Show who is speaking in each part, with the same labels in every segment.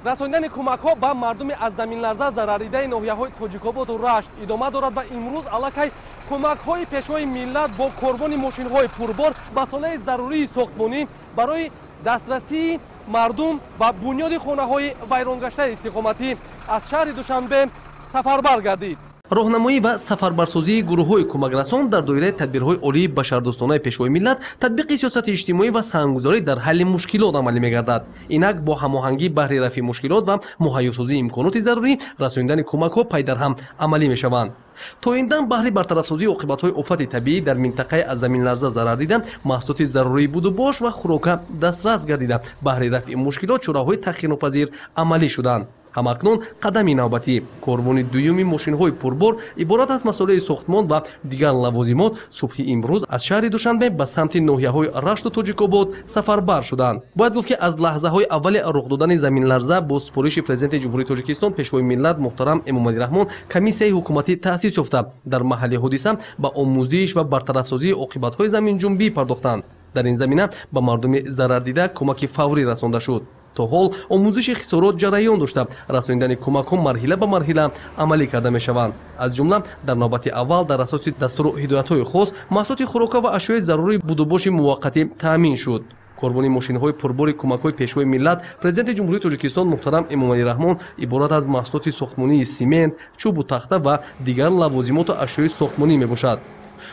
Speaker 1: расондани кӯмакҳо ба мардуми аз заминларза зарардидаи ноҳияҳои Тоҷикободу Рашт идома дорад ва имрӯз аллакай кӯмакҳои пешвои миллат бо корбони мошинҳои пурбор ба солаи зарурии сохтмонӣ барои дастрасии мардум ва бунёди хонаҳои вайронгаштаи истиқоматӣ аз шаҳри Душанбе сафарбар гардид. роҳнамоӣ ва сафарбарсозии гурӯҳҳои кӯмакрасон дар доираи тадбирҳои олии башардӯстонаи пешвои миллат, татбиқи сиёсати иҷтимоӣ ва саҳмгузорӣ дар ҳалли мушкилот амалӣ мегардад. Инак бо ҳамоҳангӣ баҳри рафъи мушкилот ва муҳайёсозии имконоти зарурӣ расонидани кӯмакҳо пайдарҳам амалӣ мешаванд. то ин дам баҳри бартарафсозии оқибатҳои офати табиӣ дар минтақаи аз заминларза зарар дида маҳсулоти зарурии будубош ва хӯрока дастрас гардида баҳри рафъи мушкилот чораҳои таъхирнопазир амалӣ шуданд. ҳамакнун қадами навбатӣ корбони дуюми мошинҳои пурбор иборат аз масъулияи сохтмон ва дигар лавозимот субҳи имрӯз аз шаҳри Душанбе ба самти ноҳияҳои Рашту Тоҷикобод сафарбар шуданд. бояд гуфт ки аз лаҳзаҳои аввали рух додани заминларза бо супориши президенти ҷумҳурии Тоҷикистон пешвои миллат муҳтарам Эмомалӣ Раҳмон комиссияи ҳукуматӣ таъсис ёфта дар маҳалли ҳодиса ба омӯзиш ва бартарафсозии оқибатҳои заминҷунбӣ пардохтанд. дар ин замина ба мардуми зарардида кӯмаки фаврӣ расонда шуд. то ҳол омӯзиши хисорот ҷараён дошта, расонидани кӯмакҳо марҳила ба марҳила амалӣ карда мешаванд. аз ҷумла дар навбати аввал дар асоси дастуру ҳидоятҳои хос маҳсулоти хӯрока ва ашёи зарурии будубоши муваққатӣ таъмин шуд. корбони мошинҳои пурбори кӯмакҳои пешвои миллат президенти ҷумҳурии Тоҷикистон муҳтарам Эмомалӣ Раҳмон иборат аз маҳсулоти сохтмонии симент, чӯбу тахта ва дигар лавозимоту ашёи сохтмонӣ мебошад.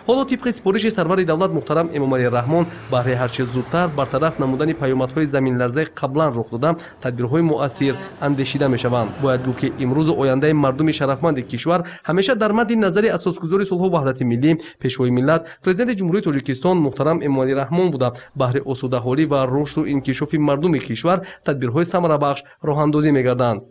Speaker 1: ҳоло тибқи сипориши сарвари давлат муҳтарам Эмомалӣ Раҳмон баҳри ҳарчи зудтар бартараф намудани паёмадҳои заминларзаи қаблан рух дода тадбирҳои муассир андешида мешаванд. бояд гуфт ки имрӯзу ояндаи мардуми шарафманди кишвар ҳамеша дар мадди назари асосгузори сулҳу ваҳдати миллӣ пешвои миллат президенти ҷумҳурии Тоҷикистон муҳтарам Эмомалӣ Раҳмон буда баҳри осудаҳолӣ ва рушду инкишофи мардуми кишвар тадбирҳои самарабахш роҳандозӣ мегарданд.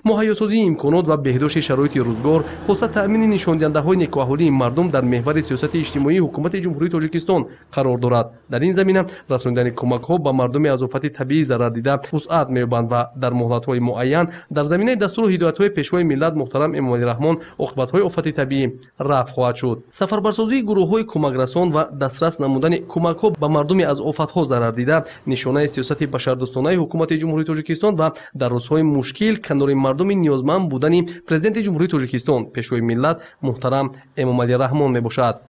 Speaker 1: муҳайёсозии имконот ва беҳдошти шароити рӯзгор хоста таъмини нишондиҳандаҳои некуаҳолии мардум дар меҳвари сиёсати иҷтимоии ҳукумати ҷумҳурии Тоҷикистон қарор дорад. дар ин замина расонидани кӯмакҳо ба мардуми аз офати табиӣ зарардида вусъат меёбанд ва дар муҳлатҳои муайян дар заминаи дастуру ҳидоятҳои пешвои миллат муҳтарам Эмомалӣ Раҳмон оқибатҳои офати табиӣ рафъ хоҳад шуд. сафарбарсозии гурӯҳҳои кӯмакрасон ва дастрас намудани кӯмакҳо ба мардуми аз офатҳо зарардида нишонаи сиёсати башардӯстонаи ҳукумати ҷумҳурии Тоҷикистон ва дар рӯзҳои мушкил канори мардуми ниёзманд будани президенти ҷумҳурии Тоҷикистон пешвои миллат муҳтарам Эмомалӣ Раҳмон мебошад.